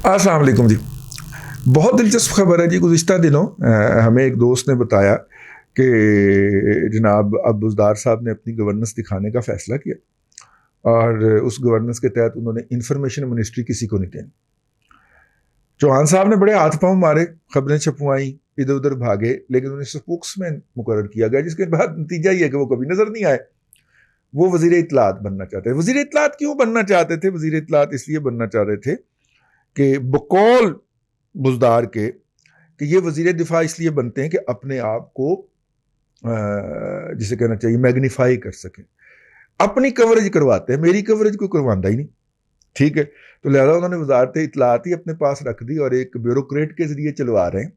अस्सलाम वालेकुम जी। बहुत दिलचस्प खबर है जी। गुज़िश्ता दिनों हमें एक दोस्त ने बताया कि जनाब अब बुज़दार साहब ने अपनी गवर्नेंस दिखाने का फ़ैसला किया और उस गवर्नेंस के तहत उन्होंने इंफॉर्मेशन मिनिस्ट्री किसी को नहीं देनी। चौहान साहब ने बड़े हाथ पांव मारे, खबरें छपवाई, इधर उधर भागे, लेकिन उन्हें स्पोक्समैन मुकर्रर किया गया, जिसके बाद नतीजा ये है कि वो कभी नजर नहीं आए। वो वजीर इत्तलात बनना चाहते थे। वजीर इत्तलात क्यों बनना चाहते थे? वजीर इत्तलात इसलिए बनना चाह रहे थे कि बकौल बुज़दार के कि ये वजीर दिफा इसलिए बनते हैं कि अपने आप को जिसे कहना चाहिए मैग्नीफाई कर सकें, अपनी कवरेज करवाते हैं। मेरी कवरेज कोई करवाता ही नहीं, ठीक है। तो लिहाजा उन्होंने वजारत इत्तलात ही अपने पास रख दी और एक ब्यूरोक्रेट के जरिए चलवा रहे हैं।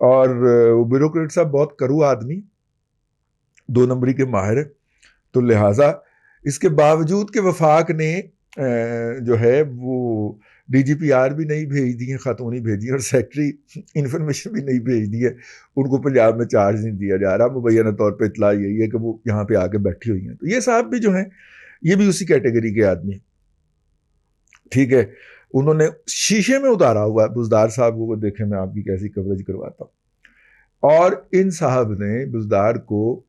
और वो ब्यूरोक्रेट साहब बहुत करू आदमी, 2 नंबरी के माहिर है। तो लिहाजा इसके बावजूद कि वफाक ने जो है वो DGPR भी नहीं भेज दी है, खातून ही भेजी है, और सेक्रेटरी इंफॉर्मेशन भी नहीं भेज दी है, उनको पंजाब में चार्ज नहीं दिया जा रहा। मुबैना तौर पे इतला यही है कि वो यहाँ पे आके बैठी हुई हैं। तो ये साहब भी जो हैं ये भी उसी कैटेगरी के आदमी, ठीक है। उन्होंने शीशे में उतारा हुआ है बुज़दार साहब को, देखें मैं आपकी कैसी कवरेज करवाता हूँ। और इन साहब ने बुज़दार को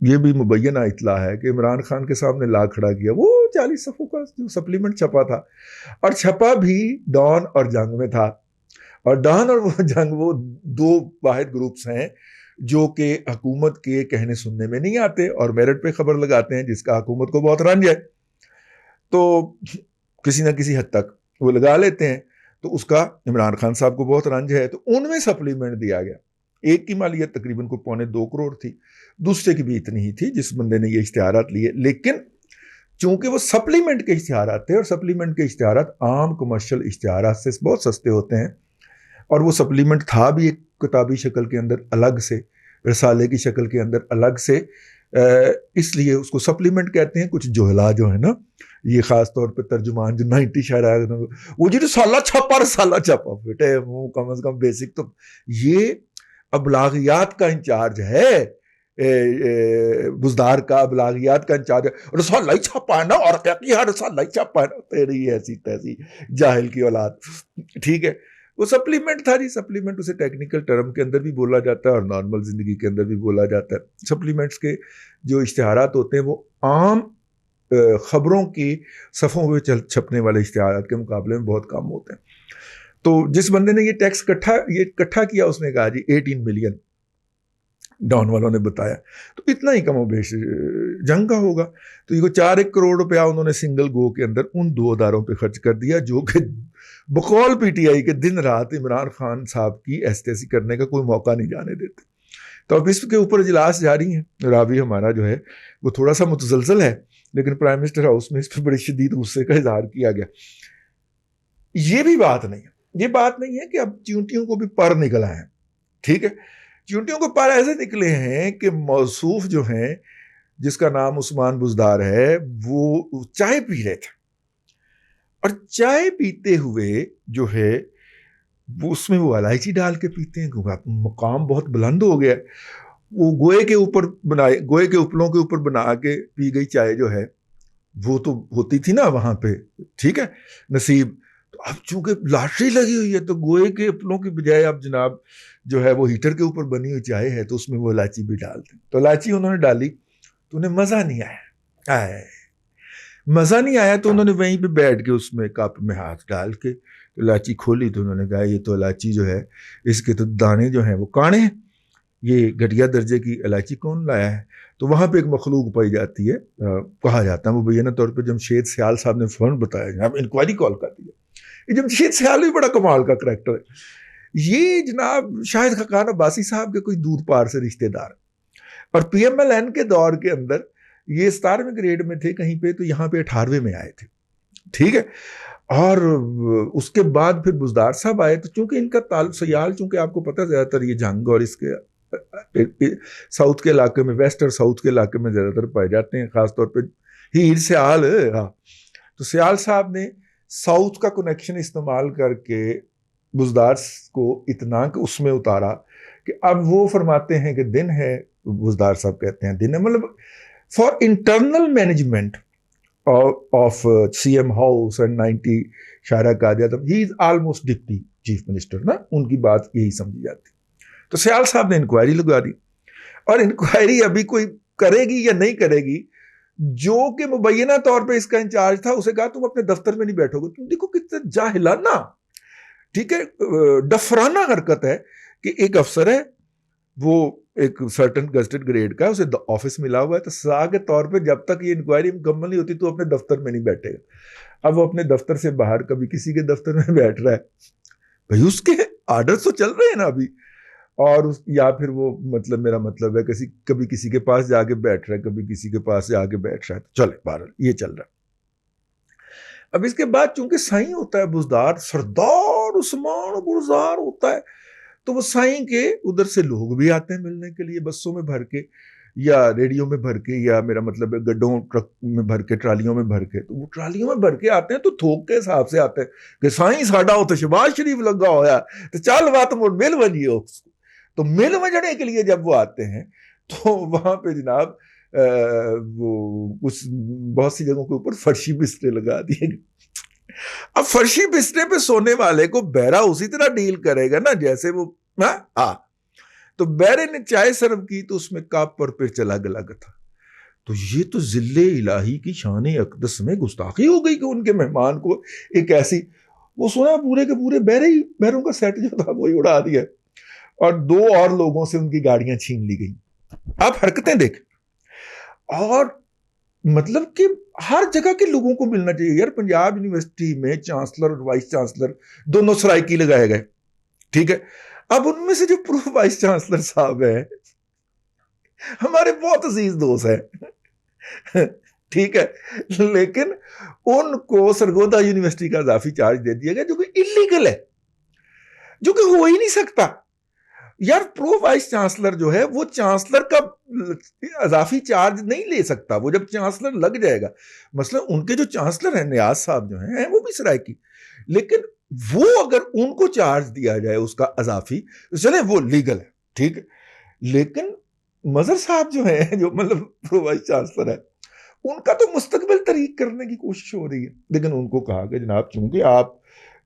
ये भी मुबैना इतला है कि इमरान खान के सामने ला खड़ा किया। वो 40 सफ़ों का जो सप्लीमेंट छपा था, और छपा भी डॉन और जंग में था। और डॉन और वो जंग वो 2 वाहिद ग्रुप्स हैं जो कि हुकूमत के कहने सुनने में नहीं आते और मेरिट पे खबर लगाते हैं, जिसका हुकूमत को बहुत रंज है। तो किसी ना किसी हद तक वो लगा लेते हैं। तो उसका इमरान खान साहब को बहुत रंज है, तो उनमें सप्लीमेंट दिया गया। एक की मालियत तकरीबन को 2.25 करोड़ थी, दूसरे की भी इतनी ही थी जिस बंदे ने ये इश्तिहारात लिए। लेकिन चूंकि वो सप्लीमेंट के इश्तिहारात थे, और सप्लीमेंट के इश्तिहारात आम कमर्शियल इश्तिहारात से बहुत सस्ते होते हैं, और वो सप्लीमेंट था भी एक किताबी शक्ल के अंदर अलग से, रसाले की शक्ल के अंदर अलग से, इसलिए उसको सप्लीमेंट कहते हैं। कुछ जोहला जो है ना, ये खास तौर पे तर्जुमान जो 90 शायरा, वो जो रसाला छापा बेटे, वो कम से कम बेसिक तो ये अबलागियात का इंचार्ज है, बुज़दार का अबलागियात का इंचार्ज है। रसाला ही छापा है ना, और क्या किया, रसाला ही छापा है ना, तेरी ऐसी तैसी जाहिल की औलाद, ठीक है। वो सप्लीमेंट था जी। सप्लीमेंट उसे टेक्निकल टर्म के अंदर भी बोला जाता है और नॉर्मल जिंदगी के अंदर भी बोला जाता है। सप्लीमेंट्स के जो इश्तिहारात होते हैं वो आम खबरों की सफ़ों में छपने वाले इश्तिहारात के मुकाबले में बहुत कम होते हैं। तो जिस बंदे ने ये टैक्स इकट्ठा किया, उसने कहा जी 18 मिलियन डॉन वालों ने बताया, तो इतना ही कमो बेश जंग का होगा। तो ये 4-1 करोड़ रुपया उन्होंने सिंगल गो के अंदर उन 2 अदारों पे खर्च कर दिया, जो कि बकौल PTI के दिन रात इमरान खान साहब की ऐसी करने का कोई मौका नहीं जाने देते। तो अब इसके ऊपर इजलास जारी है। रावी हमारा जो है वो थोड़ा सा मुतसलसल है, लेकिन प्राइम मिनिस्टर हाउस में इस पर बड़ी शदीद गुस्से का इजहार किया गया। ये भी बात नहीं है, ये बात नहीं है कि अब चींटियों को भी पर निकल आए हैं, ठीक है। चींटियों को पर ऐसे निकले हैं कि मौसूफ जो हैं, जिसका नाम उस्मान बुज़दार है, वो चाय पी रहे थे, और चाय पीते हुए जो है वो उसमें वो इलायची डाल के पीते हैं। मकाम बहुत बुलंद हो गया। वो गोए के ऊपर बनाए, गोए के उपलों के ऊपर बना के पी गई चाय जो है, वो तो होती थी ना वहां पे, ठीक है, नसीब। तो अब चूंकि लॉटरी लगी हुई है, तो गोए के उपलों की बजाय अब जनाब जो है वो हीटर के ऊपर बनी हुई चाय है, तो उसमें वो इलायची भी डाल दें। तो इलायची उन्होंने डाली, तो उन्हें मजा नहीं आया। मजा नहीं आया तो उन्होंने वहीं पे बैठ के उसमें कप में हाथ डाल के तो इलायची खोली, तो उन्होंने कहा ये तो इलायची जो है, इसके तो दाने जो हैं वो काणे हैं, ये घटिया दर्जे की इलायची कौन लाया है? तो वहाँ पे एक मखलूक पाई जाती है, कहा जाता है, मुबैना तौर पे जमशेद सियाल साहब ने फ़ौरन बताया, जनाब इंक्वायरी कॉल कर दी है। ये जमशेद सियाल भी बड़ा कमाल का करैक्टर है। ये जनाब शाहिद खकान अब्बासी साहब के कोई दूर पार से रिश्तेदार, और PMLN के दौर के अंदर ये 17वें ग्रेड में थे कहीं पे, तो यहाँ पे 18वें में आए थे, ठीक है। और उसके बाद फिर बुज़दार साहब आए, तो चूंकि इनका सयाल, चूंकि आपको पता है ज़्यादातर ये जंग और इसके साउथ के इलाके में, वेस्ट और साउथ के इलाके में ज़्यादातर पाए जाते हैं, ख़ासतौर पर हीर सियाल। हाँ, तो सियाल साहब ने साउथ का कनेक्शन इस्तेमाल करके बुज़दार को इतना कि उसमें उतारा कि अब वो फरमाते हैं कि दिन है, बुज़दार साहब कहते हैं दिन है, मतलब for internal management of CM House and 90 शायरा कायद आजम, he is almost deputy chief minister ना, उनकी बात यही समझी जाती। तो सयाल साहब ने इंक्वायरी लगा दी, और इंक्वायरी अभी कोई करेगी या नहीं करेगी, जो कि मुबैना तौर पे इसका इंचार्ज था उसे कहा तुम अपने दफ्तर में नहीं बैठोगे। तुम देखो कितना जाहिलाना, ठीक है, डफराना हरकत है कि एक अफसर है, वो एक सर्टन गस्टेड ग्रेड का, उसे ऑफिस मिला हुआ है, तो सजा के तौर पे जब तक ये इंक्वायरी मुकम्मल नहीं होती तो अपने दफ्तर में नहीं बैठेगा। अब वो अपने दफ्तर से बाहर कभी किसी के दफ्तर में बैठ रहा है, भाई उसके आर्डर तो चल रहे हैं ना अभी, और या फिर वो मतलब मेरा मतलब है कभी किसी के पास जाके बैठ रहा है, कभी किसी के पास जाके बैठ रहा है, तो चले बहरहाल ये चल रहा है। अब इसके बाद चूंकि साईं होता है बुज़दार, सरदार उस्मान बुज़दार होता है, तो वो साईं के उधर से लोग भी आते हैं मिलने के लिए, बसों में भर के या रेडियो में भर के, या मेरा मतलब है गड्ढों ट्रक में भर के, ट्रालियों में भर के। तो वो ट्रालियों में भर के आते हैं तो थोक के हिसाब से आते हैं कि साईं साडा हो तो शहबाज शरीफ लगा होया, तो चल बात मुड़ मिल वजियो। तो मिल वजने के लिए जब वो आते हैं तो वहां पे जनाब वो कुछ बहुत सी जगहों के ऊपर फर्शी बिस्तरे लगा दिए गए। अब फर्शी बिस्तरे पे सोने वाले को बहरा उसी तरह डील करेगा ना जैसे वो, हाँ। तो बहरे ने चाय सर्व की तो उसमें कप और फिर चला गलग था। तो ये तो जिल्ले इलाही की शान अकदस में गुस्ताखी हो गई कि उनके मेहमान को एक ऐसी, वो सुना पूरे के पूरे बहरों का सेट जो था वही उड़ा दिया, और 2 और लोगों से उनकी गाड़ियां छीन ली गई। आप हरकतें देख, और मतलब कि हर जगह के लोगों को मिलना चाहिए यार। पंजाब यूनिवर्सिटी में चांसलर और वाइस चांसलर दोनों सराइकी लगाए गए, ठीक है। अब उनमें से जो पूर्व वाइस चांसलर साहब है हमारे बहुत अजीज दोस्त है, ठीक है, लेकिन उनको सरगोदा यूनिवर्सिटी का इजाफी चार्ज दे दिया गया जो कि इलीगल है, जो कि हो ही नहीं सकता यार। प्रो वाइस चांसलर जो है वो चांसलर का इजाफी चार्ज नहीं ले सकता, वो जब चांसलर लग जाएगा। मसलन उनके जो चांसलर हैं नियाज साहब जो हैं वो भी सराइकी, लेकिन वो अगर उनको चार्ज दिया जाए उसका इजाफी तो चले वो लीगल है, ठीक है। लेकिन मजहर साहब जो है, जो मतलब प्रो वाइस चांसलर है, उनका तो मुस्तकबिल तरीक करने की कोशिश हो रही है। लेकिन उनको कहा कि जनाब चूंकि आप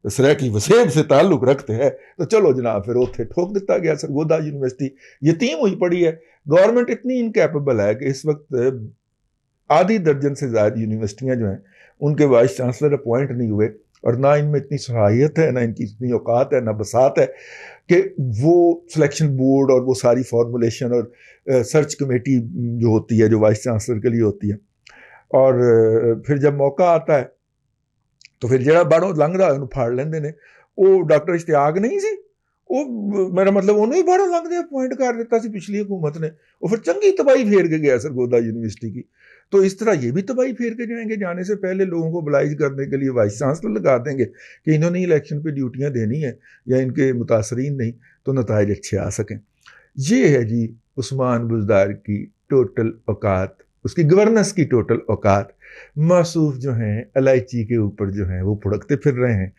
सराइकी वसेब से ताल्लुक रखते हैं तो चलो जनाब फिर उथे ठोक दिता गया। सरगोदा यूनिवर्सिटी यतीम हुई पड़ी है। गवर्नमेंट इतनी इनकैपेबल है कि इस वक्त आधी दर्जन से ज्यादा यूनिवर्सिटियां जो हैं उनके वाइस चांसलर अपॉइंट नहीं हुए, और ना इनमें इतनी सलाहियत है, ना इनकी इतनी औकात है, ना बसात है कि वो सिलेक्शन बोर्ड और वो सारी फॉर्मुलेशन और सर्च कमेटी जो होती है, जो वाइस चांसलर के लिए होती है, और फिर जब मौका आता है तो फिर जरा बाड़ों लंघदा उन्होंने फाड़ लेंदे ने। वो डॉक्टर इश्तियाक नहीं सी, वो मेरा मतलब उन्होंने ही बाड़ों लंघदे अपॉइंट कर दिता सी पिछली हुकूमत ने। वो फिर चंगी तबाही फेर के गया सरगोदा यूनिवर्सिटी की। तो इस तरह ये भी तबाही फेर के जाएंगे, जाने से पहले लोगों को ब्लाइज करने के लिए वाइस चांसलर लगा देंगे कि इन्होंने इलेक्शन पे ड्यूटियां देनी है या इनके मुतासरीन नहीं, तो नताइज अच्छे आ सकें। ये है जी उस्मान बुज़दार की टोटल औकात, उसकी गवर्नेंस की टोटल औकात। मासूफ जो हैं इलायची के ऊपर जो हैं वो फुड़कते फिर रहे हैं।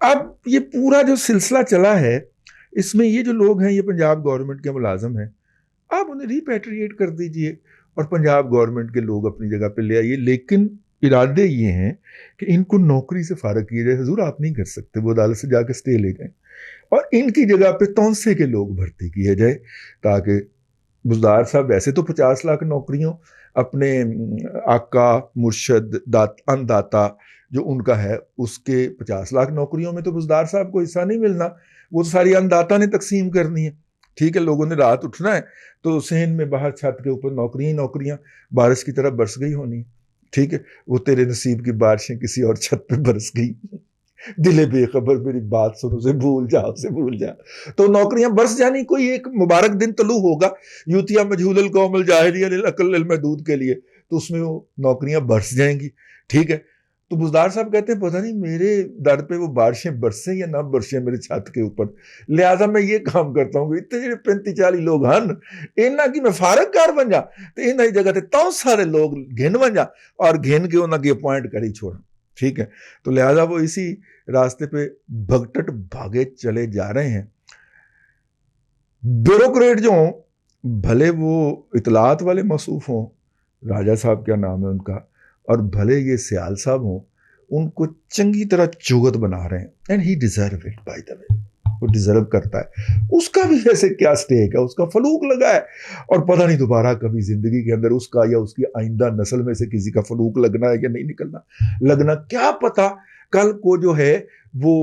अब ये पूरा जो सिलसिला चला है, इसमें ये जो लोग हैं ये पंजाब गवर्नमेंट के मुलाजम हैं, आप उन्हें रिपैट्रिएट कर दीजिए और पंजाब गवर्नमेंट के लोग अपनी जगह पे ले आइए। लेकिन इरादे ये हैं कि इनको नौकरी से फारग किया जाए। हजूर आप नहीं कर सकते, वो अदालत से जाकर स्टे ले जाएं और इनकी जगह पे तौंसे के लोग भर्ती किए जाए, ताकि बुज़दार साहब वैसे तो 50 लाख नौकरियों अपने आका मुर्शद अन्नदाता जो उनका है उसके 50 लाख नौकरियों में तो बुज़दार साहब को हिस्सा नहीं मिलना, वो तो सारी अन्नदाता ने तकसीम करनी है, ठीक है। लोगों ने रात उठना है तो सेन में बाहर छत के ऊपर नौकरियां ही नौकरियां बारिश की तरह बरस गई होनी, ठीक है। वो तेरे नसीब की बारिशें किसी और छत पे बरस गई, दिले बेखबर मेरी बात सुनो से भूल जा। तो नौकरियां बरस जानी, कोई एक मुबारक दिन तलू होगा यूतिया मजहूल कौमल जाहिलिया लिल अकल लिल महदूद के लिए, तो उसमें वो नौकरियां बरस जाएंगी, ठीक है। तो बुज़दार साहब कहते हैं पता नहीं मेरे दर पे वो बारिशें बरसें या ना बरसें मेरे छत के ऊपर, लिहाजा मैं ये काम करता हूँ इतने जो 35-40 लोग हन इन्ना की मैं फारग कर बन जा, तो इन्हें जगह ते तो सारे लोग घिन बन जा और घिन के उन्हें अपॉइंट करी छोड़ा, ठीक है। तो लिहाजा वो इसी रास्ते पे भगटट भागे चले जा रहे हैं। ब्यूरोक्रेट जो भले वो इतलात वाले मसूफ हों, राजा साहब क्या नाम है उनका, और भले ये सियाल साहब हों, उनको चंगी तरह चुगत बना रहे हैं, and he deserve it by the way, वो डिजर्व करता है। उसका भी वैसे क्या स्टेक है, उसका फलूक लगा है, और पता नहीं दोबारा कभी जिंदगी के अंदर उसका या उसकी आइंदा नस्ल में से किसी का फलूक लगना है या नहीं निकलना, लगना क्या पता। कल को जो है वो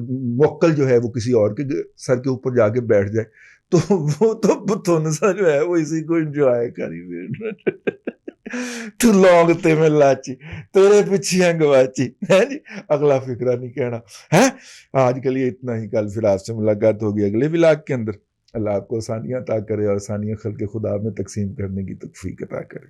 मुवक्कल जो है वो किसी और के सर के ऊपर जाके बैठ जाए, तो वो तो बुतुनसा जो है वो इसी को एंजॉय करी। तू लौंग ते में लाची, तेरे पीछे गवाची है जी। अगला फिक्रा नहीं कहना है। आज के लिए इतना ही, कल फिर आपसे मुलाकात होगी अगले विलाग के अंदर। अल्लाह आपको आसानियां अता करे और आसानियां खल्क़े खुदा में तकसीम करने की तौफीक अता करे।